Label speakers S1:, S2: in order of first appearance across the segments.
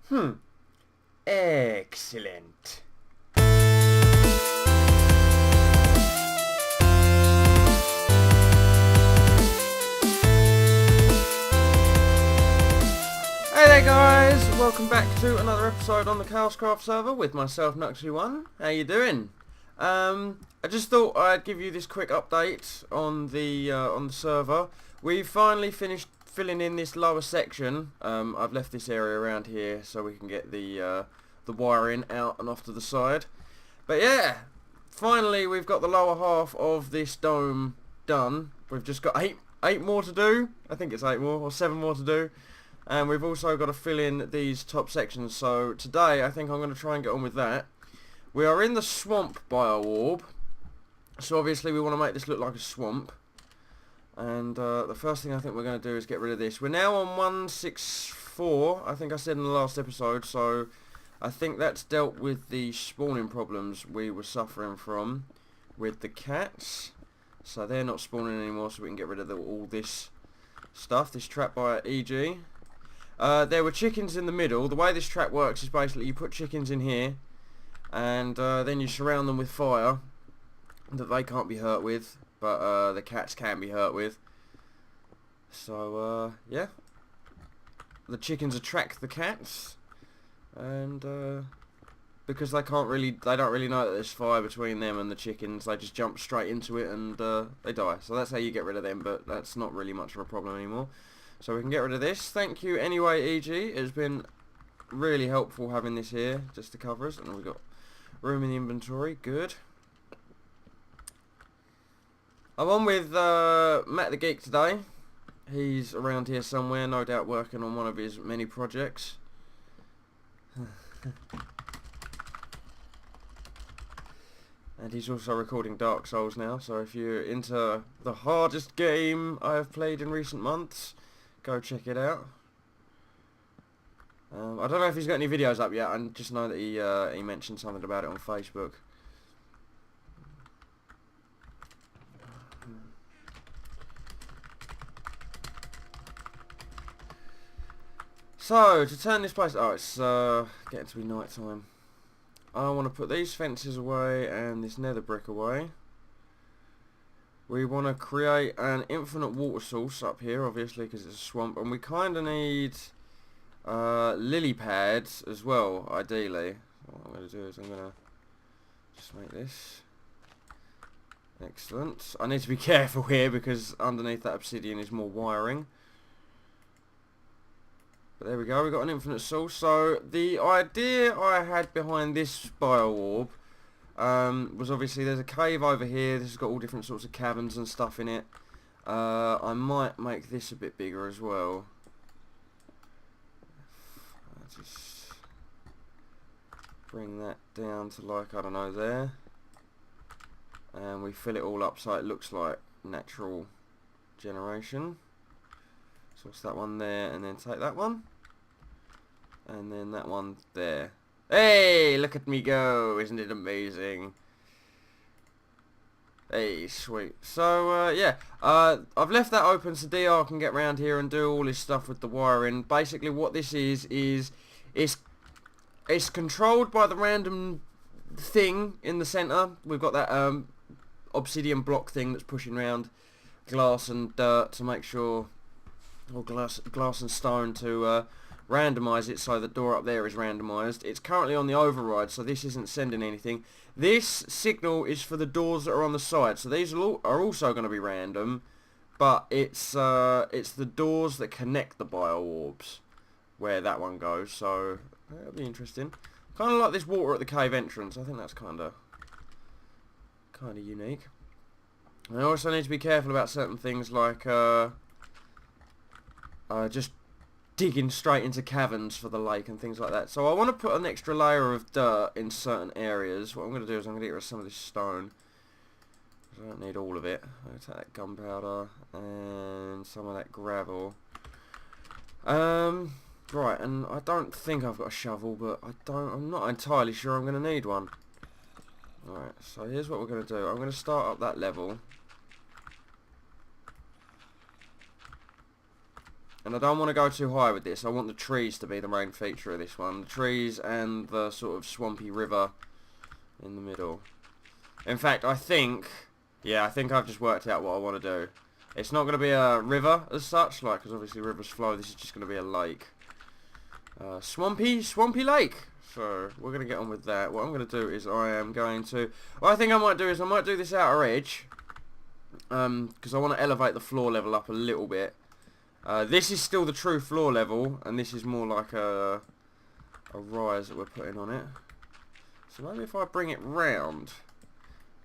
S1: Excellent. Hey there guys, welcome back to another episode on the ChaosCraft server with myself, Knux. How you doing? I just thought I'd give you this quick update on the server. We've finally finished filling in this lower section. I've left this area around here so we can get the wiring out and off to the side. But yeah, finally we've got the lower half of this dome done. We've just got eight more to do. I think it's 8 more or 7 more to do. And we've also got to fill in these top sections. So today I think I'm going to try and get on with that. We are in the swamp Bio-Orb. So obviously we want to make this look like a swamp. And the first thing I think we're going to do is get rid of this. We're now on 164, I think I said in the last episode. So I think that's dealt with the spawning problems we were suffering from with the cats. So they're not spawning anymore, so we can get rid of all this stuff. This trap by EG. There were chickens in the middle. The way this trap works is basically you put chickens in here and then you surround them with fire that they can't be hurt with, but the cats can be hurt with. So yeah, the chickens attract the cats, and because they don't really know that there's fire between them and the chickens, they just jump straight into it and they die. So that's how you get rid of them, but that's not really much of a problem anymore. So we can get rid of this. Thank you anyway, EG. It's been really helpful having this here just to cover us. And we've got room in the inventory. Good. I'm on with Matt the Geek today. He's around here somewhere, no doubt working on one of his many projects. And he's also recording Dark Souls now. So if you're into the hardest game I have played in recent months, go check it out. I don't know if he's got any videos up yet. I just know that he mentioned something about it on Facebook. So to turn this place, it's getting to be night time. I want to put these fences away and this nether brick away. We want to create an infinite water source up here, obviously, because it's a swamp, and we kind of need lily pads as well, ideally. So what I'm going to do is I'm going to just make this. Excellent. I need to be careful here because underneath that obsidian is more wiring. But there we go, we've got an infinite source. So the idea I had behind this Bio-Orb was obviously there's a cave over here. This has got all different sorts of caverns and stuff in it. I might make this a bit bigger as well. I'll just bring that down to, like, I don't know, there. And we fill it all up so it looks like natural generation. So it's that one there, and then take that one. And then that one there. Hey, look at me go. Isn't it amazing? Hey, sweet. So, yeah. I've left that open so DR can get around here and do all his stuff with the wiring. Basically, what this is it's controlled by the random thing in the centre. We've got that obsidian block thing that's pushing around glass and dirt to make sure, or glass and stone to randomise it, so the door up there is randomised. It's currently on the override, so this isn't sending anything. This signal is for the doors that are on the side, so these are also going to be random, but it's the doors that connect the Bio-Orbs where that one goes, so that'll be interesting. Kind of like this water at the cave entrance. I think that's kind of unique. I also need to be careful about certain things like just digging straight into caverns for the lake and things like that. So I want to put an extra layer of dirt in certain areas. What I'm going to do is I'm going to get rid of some of this stone. I don't need all of it. I'm going to take that gunpowder and some of that gravel. Right, and I don't think I've got a shovel, but I'm not entirely sure I'm going to need one. Alright, so here's what we're going to do. I'm going to start up that level. And I don't want to go too high with this. I want the trees to be the main feature of this one. The trees and the sort of swampy river in the middle. In fact, I think I've just worked out what I want to do. It's not going to be a river as such, like, because obviously rivers flow. This is just going to be a lake. Swampy lake. So we're going to get on with that. What I'm going to do is what I think I might do is I might do this outer edge. Because I want to elevate the floor level up a little bit. This is still the true floor level, and this is more like a rise that we're putting on it. So maybe if I bring it round,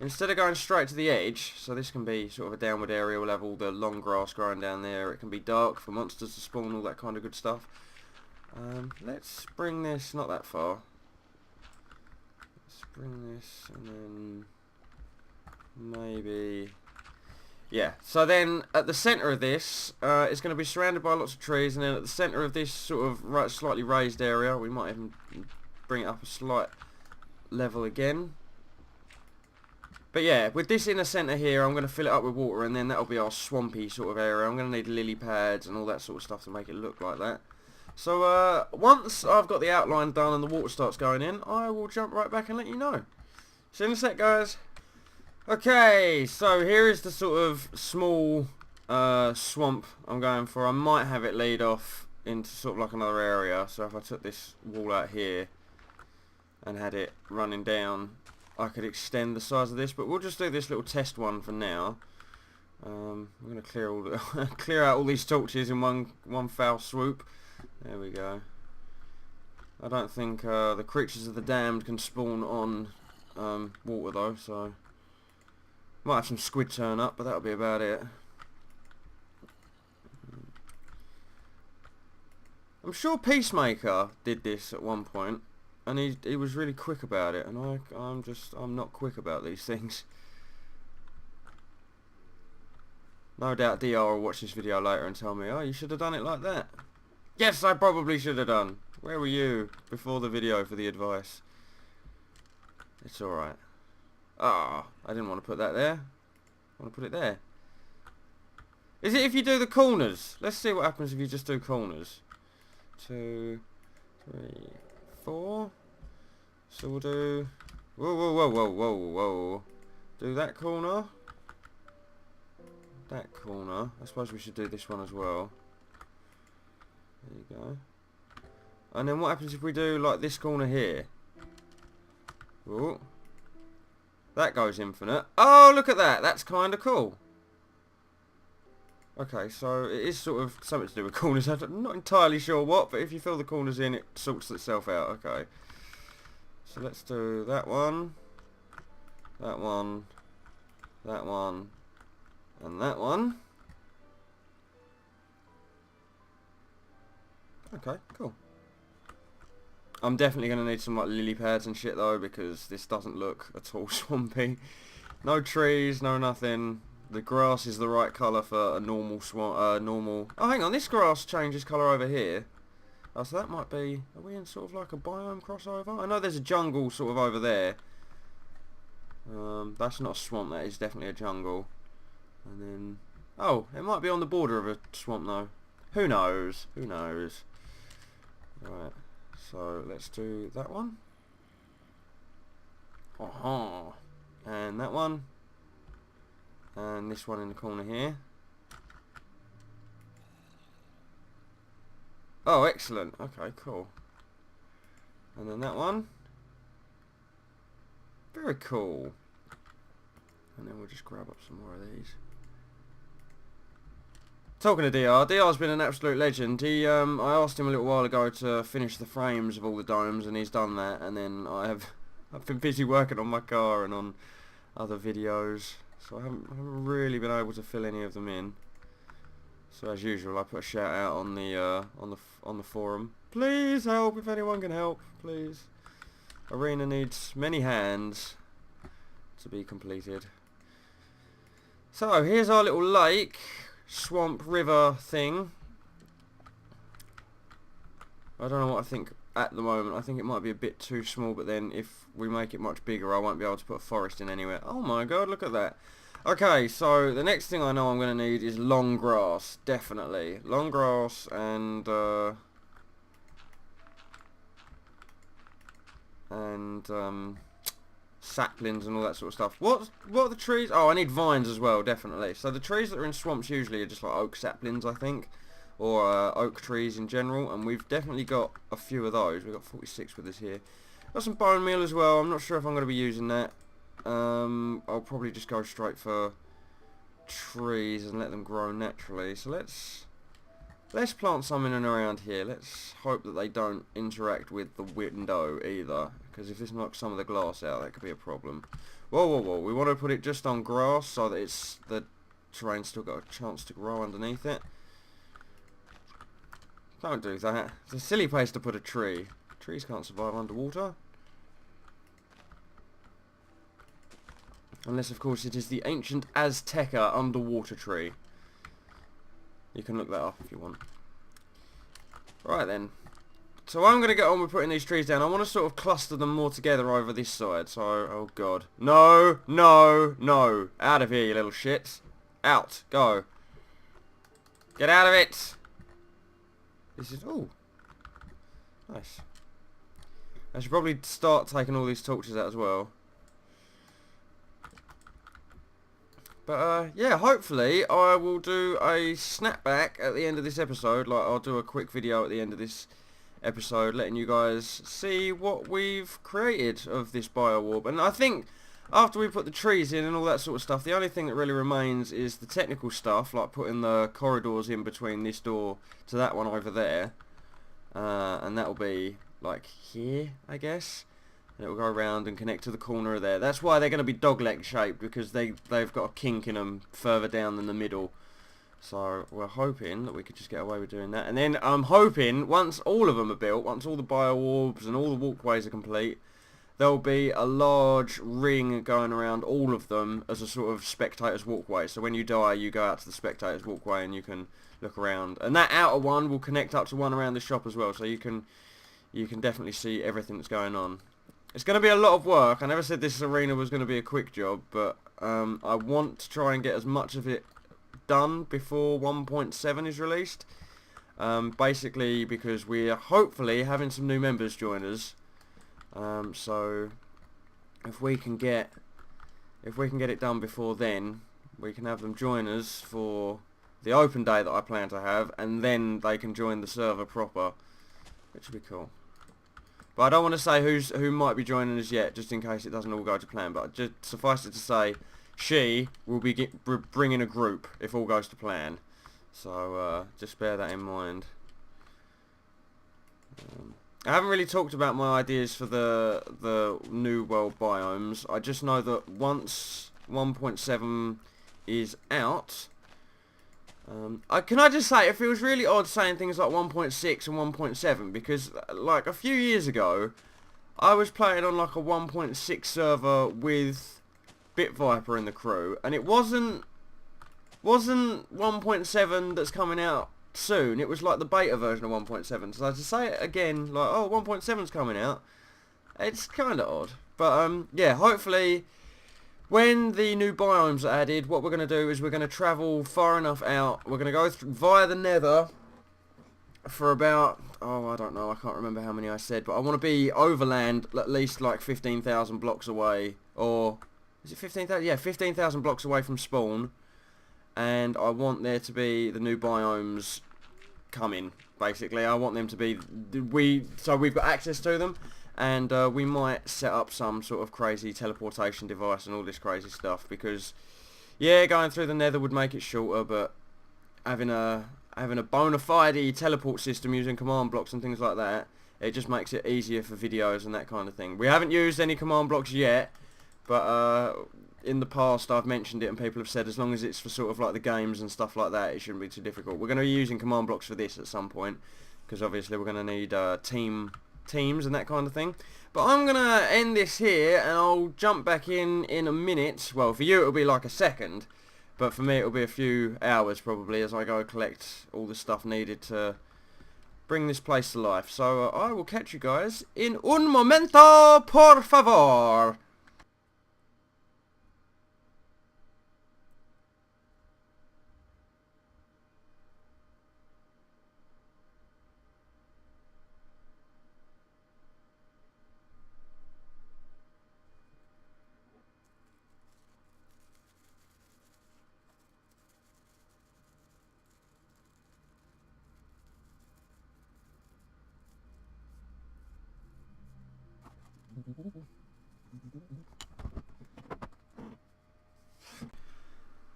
S1: instead of going straight to the edge, so this can be sort of a downward aerial level, the long grass growing down there, it can be dark for monsters to spawn, all that kind of good stuff. Let's bring this not that far. Let's bring this, and then maybe... Yeah, so then at the centre of this, it's going to be surrounded by lots of trees, and then at the centre of this sort of slightly raised area, we might even bring it up a slight level again. But yeah, with this in the centre here, I'm going to fill it up with water, and then that'll be our swampy sort of area. I'm going to need lily pads and all that sort of stuff to make it look like that. So once I've got the outline done and the water starts going in, I will jump right back and let you know. See you in a sec, guys. Okay, so here is the sort of small swamp I'm going for. I might have it lead off into sort of like another area. So if I took this wall out here and had it running down, I could extend the size of this. But we'll just do this little test one for now. I'm going to clear out all these torches in one foul swoop. There we go. I don't think the creatures of the damned can spawn on water though, so... Might have some squid turn up, but that'll be about it. I'm sure Peacemaker did this at one point, and he was really quick about it, and I'm not quick about these things. No doubt DR will watch this video later and tell me, oh, you should have done it like that. Yes, I probably should have done. Where were you before the video for the advice? It's alright. Ah, I didn't want to put that there. I want to put it there. Is it if you do the corners? Let's see what happens if you just do corners. 2, 3, 4. So we'll do... Whoa. Do that corner. That corner. I suppose we should do this one as well. There you go. And then what happens if we do like this corner here? Ooh. That goes infinite. Oh, look at that. That's kind of cool. Okay, so it is sort of something to do with corners. I'm not entirely sure what, but if you fill the corners in, it sorts itself out. Okay. So let's do that one. That one. That one. And that one. Okay, cool. I'm definitely going to need some like lily pads and shit though, because this doesn't look at all swampy. No trees, no nothing. The grass is the right colour for a normal swamp. Oh, hang on, this grass changes colour over here. Oh, so that might be... Are we in sort of like a biome crossover? I know there's a jungle sort of over there. That's not a swamp, that is definitely a jungle. And then... Oh, it might be on the border of a swamp though. Who knows? Who knows? Right. So let's do that one. And that one. And this one in the corner here. Oh, excellent. Okay, cool. And then that one. Very cool. And then we'll just grab up some more of these. Talking to DR's been an absolute legend. I asked him a little while ago to finish the frames of all the domes, and he's done that. And then I've been busy working on my car and on other videos, so I haven't really been able to fill any of them in. So as usual, I put a shout out on the forum. Please help if anyone can help, please. Arena needs many hands to be completed. So here's our little lake. Swamp river thing. I don't know what I think at the moment. I think it might be a bit too small, but then if we make it much bigger I won't be able to put a forest in anywhere. Oh my god, look at that. Okay, so the next thing I know I'm going to need is long grass, definitely. Long grass and saplings and all that sort of stuff. What are the trees? Oh, I need vines as well, definitely. So the trees that are in swamps usually are just like oak saplings, I think. Or oak trees in general, and we've definitely got a few of those. We've got 46 with us here. Got some bone meal as well. I'm not sure if I'm going to be using that. I'll probably just go straight for trees and let them grow naturally. So let's plant some in and around here. Let's hope that they don't interact with the window either, because if this knocks some of the glass out, that could be a problem. Whoa, whoa, whoa. We want to put it just on grass so that the terrain's still got a chance to grow underneath it. Don't do that. It's a silly place to put a tree. Trees can't survive underwater. Unless, of course, it is the ancient Azteca underwater tree. You can look that up if you want. Right then. So I'm going to get on with putting these trees down. I want to sort of cluster them more together over this side. So, oh god. No, no, no. Out of here, you little shits. Out. Go. Get out of it. This is... oh. Nice. I should probably start taking all these torches out as well. But, yeah, hopefully I will do a snapback at the end of this episode. Like, I'll do a quick video at the end of this episode letting you guys see what we've created of this Bio-Orb. And I think after we put the trees in and all that sort of stuff, the only thing that really remains is the technical stuff, like putting the corridors in between this door to that one over there. And that'll be, like, here, I guess. And it'll go around and connect to the corner of there. That's why they're going to be dogleg shaped, because they've got a kink in them further down than the middle. So we're hoping that we could just get away with doing that. And then I'm hoping, once all of them are built, once all the Bio-Orbs and all the walkways are complete, there'll be a large ring going around all of them as a sort of spectator's walkway. So when you die, you go out to the spectator's walkway and you can look around. And that outer one will connect up to one around the shop as well, so you can definitely see everything that's going on. It's going to be a lot of work. I never said this arena was going to be a quick job, but I want to try and get as much of it done before 1.7 is released. Basically because we're hopefully having some new members join us. So if we can get it done before then, we can have them join us for the open day that I plan to have, and then they can join the server proper, which would be cool. But I don't want to say who might be joining us yet, just in case it doesn't all go to plan. But just suffice it to say, she will be bringing a group if all goes to plan. So just bear that in mind. I haven't really talked about my ideas for the new world biomes. I just know that once 1.7 is out, can I just say, it feels really odd saying things like 1.6 and 1.7, because like a few years ago I was playing on like a 1.6 server with BitViper in the crew, and it wasn't 1.7 that's coming out soon. It was like the beta version of 1.7. So to say it again, like, oh, 1.7's coming out, it's kind of odd. But yeah, hopefully when the new biomes are added, what we're going to do is we're going to travel far enough out. We're going to go via the nether for about, oh, I don't know, I can't remember how many I said, but I want to be overland at least like 15,000 blocks away, or is it 15,000? Yeah, 15,000 blocks away from spawn. And I want there to be the new biomes coming, basically. I want them to be, so we've got access to them, and we might set up some sort of crazy teleportation device and all this crazy stuff, because, yeah, going through the nether would make it shorter, but having a bona fide teleport system using command blocks and things like that, it just makes it easier for videos and that kind of thing. We haven't used any command blocks yet, but in the past I've mentioned it and people have said as long as it's for sort of like the games and stuff like that, it shouldn't be too difficult. We're going to be using command blocks for this at some point, because obviously we're going to need teams and that kind of thing. But I'm going to end this here, and I'll jump back in a minute. Well, for you it'll be like a second, but for me it'll be a few hours probably, as I go collect all the stuff needed to bring this place to life. So I will catch you guys in un momento, por favor.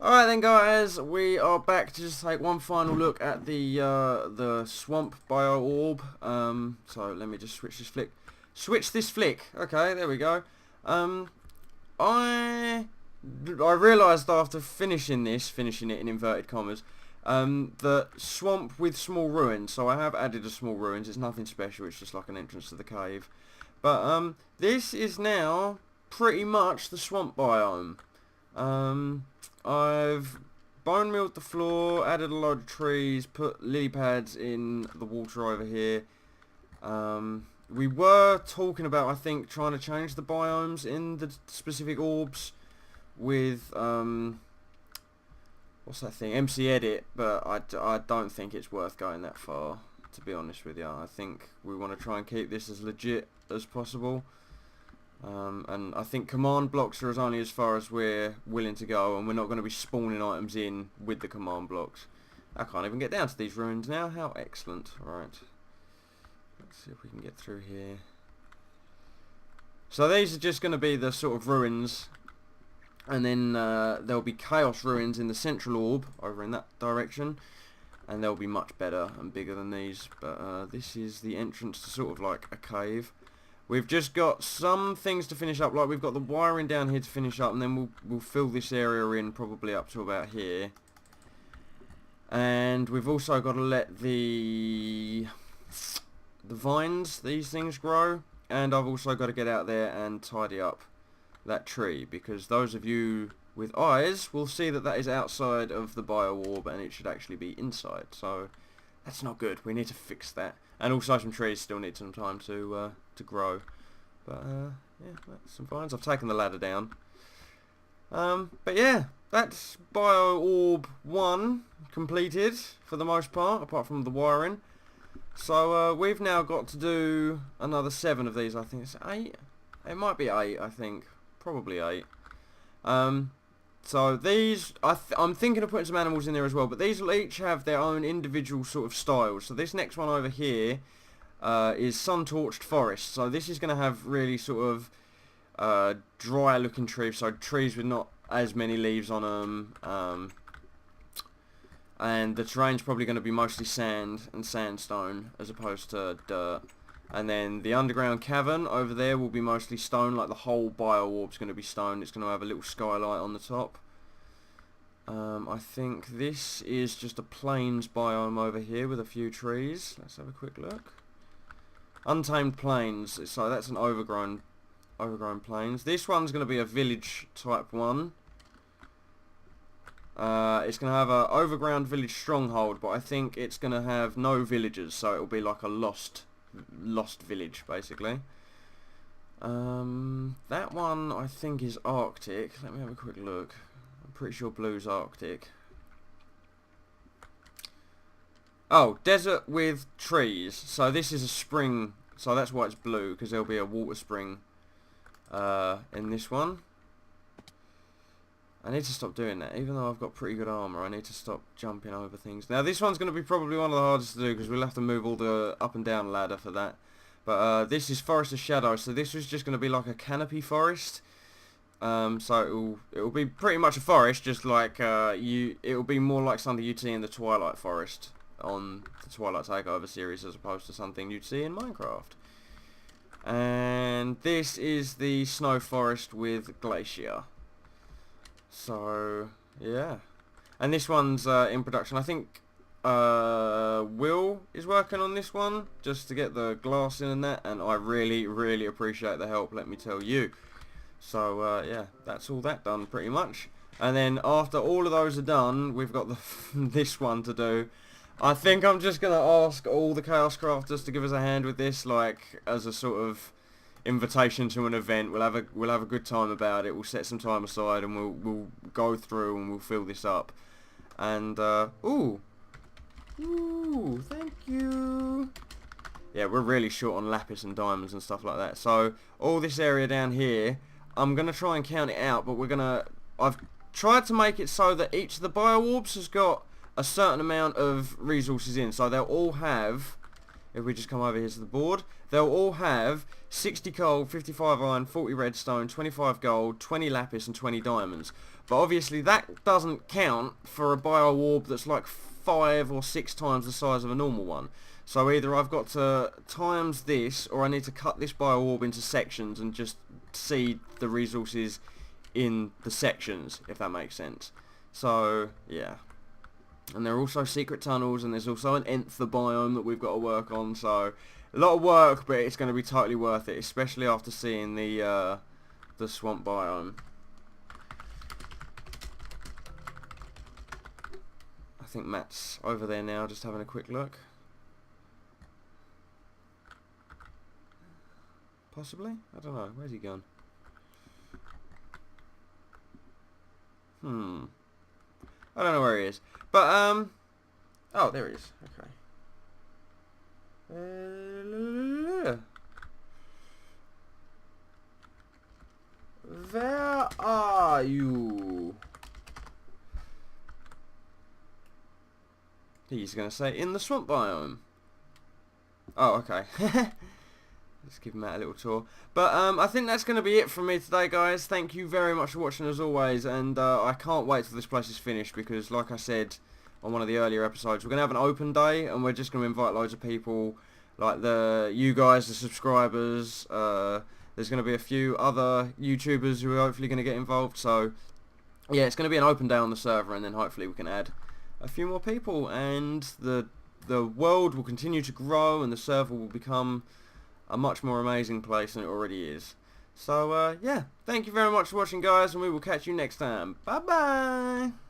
S1: Alright then guys, we are back to just take one final look at the swamp Bio-Orb. So let me just switch this flick. Switch this flick. Okay, there we go. I realised after finishing it in inverted commas, the swamp with small ruins. So I have added a small ruins. It's nothing special. It's just like an entrance to the cave. But this is now pretty much the swamp biome. I've bone milled the floor, added a load of trees, put lily pads in the water over here. We were talking about, I think, trying to change the biomes in the specific orbs with, what's that thing, MC Edit, but I don't think it's worth going that far, to be honest with you. I think we want to try and keep this as legit as possible. And I think command blocks are only as far as we're willing to go, and we're not going to be spawning items in with the command blocks. I can't even get down to these ruins now. How excellent. Right. Let's see if we can get through here. So these are just going to be the sort of ruins, and then there'll be chaos ruins in the central orb over in that direction, and they'll be much better and bigger than these. But this is the entrance to sort of like a cave. We've just got some things to finish up, like we've got the wiring down here to finish up, and then we'll fill this area in probably up to about here. And we've also got to let the vines, these things grow, and I've also got to get out there and tidy up that tree, because those of you with eyes will see that that is outside of the Bio-Orb and it should actually be inside, so that's not good. We need to fix that. And also some trees still need some time to grow. But yeah, that's some vines. I've taken the ladder down. But yeah, that's Bio-Orb 1 completed for the most part, apart from the wiring. So we've now got to do another 7 of these. I think it's 8. It might be 8, I think. Probably 8. So these, I'm thinking of putting some animals in there as well, but these will each have their own individual sort of styles. So this next one over here is sun-torched forest. So this is going to have really sort of dry looking trees, so trees with not as many leaves on them. And the terrain's probably going to be mostly sand and sandstone as opposed to dirt. And then the underground cavern over there will be mostly stone, like the whole Bio-Orb's going to be stone. It's going to have a little skylight on the top. I think this is just a plains biome over here with a few trees. Let's have a quick look. Untamed plains, so that's an overgrown plains. This one's going to be a village type one. It's going to have an overground village stronghold, but I think it's going to have no villagers, so it'll be like a lost village basically. That one I think is Arctic. Let me have a quick look. I'm pretty sure blue's Arctic. Oh, desert with trees. So this is a spring, so that's why it's blue, because there'll be a water spring in this one. I need to stop doing that. Even though I've got pretty good armor, I need to stop jumping over things. Now this one's going to be probably one of the hardest to do, because we'll have to move all the up and down ladder for that. But this is Forest of Shadows, so this is just going to be like a canopy forest. So it'll be pretty much a forest, just like it'll be more like something you'd see in the Twilight Forest on the Twilight Takeover series, as opposed to something you'd see in Minecraft. And this is the Snow Forest with Glacier. So yeah, and this one's in production. I think Will is working on this one just to get the glass in and that, and I really appreciate the help, let me tell you. So yeah, that's all that done pretty much. And then after all of those are done, we've got this one to do. I think I'm just gonna ask all the ChaosCrafters to give us a hand with this, like as a sort of invitation to an event. We'll have a good time about it. We'll set some time aside and we'll go through and we'll fill this up. And ooh, thank you. Yeah, we're really short on lapis and diamonds and stuff like that. So all this area down here, I'm gonna try and count it out, but I've tried to make it so that each of the Bio-Orbs has got a certain amount of resources in, so they'll all have, if we just come over here to the board, they'll all have 60 gold, 55 iron, 40 redstone, 25 gold, 20 lapis and 20 diamonds. But obviously that doesn't count for a Bio-Orb that's like 5 or 6 times the size of a normal one. So either I've got to times this, or I need to cut this Bio-Orb into sections and just see the resources in the sections, if that makes sense. So, yeah. And there are also secret tunnels, and there's also an nth biome that we've got to work on, so a lot of work, but it's going to be totally worth it, especially after seeing the swamp biome. I think Matt's over there now, just having a quick look. Possibly? I don't know. Where's he gone? I don't know where he is. But, oh, there he is. Okay. Where are you? He's going to say, in the swamp biome. Oh, okay. Let's give Matt a little tour. But I think that's going to be it from me today, guys. Thank you very much for watching as always, and I can't wait till this place is finished, because like I said on one of the earlier episodes, we're going to have an open day, and we're just going to invite loads of people, like you guys, the subscribers. There's going to be a few other YouTubers who are hopefully going to get involved, so yeah, it's going to be an open day on the server, and then hopefully we can add a few more people, and the world will continue to grow, and the server will become a much more amazing place than it already is. So, yeah, thank you very much for watching, guys, and we will catch you next time. Bye-bye!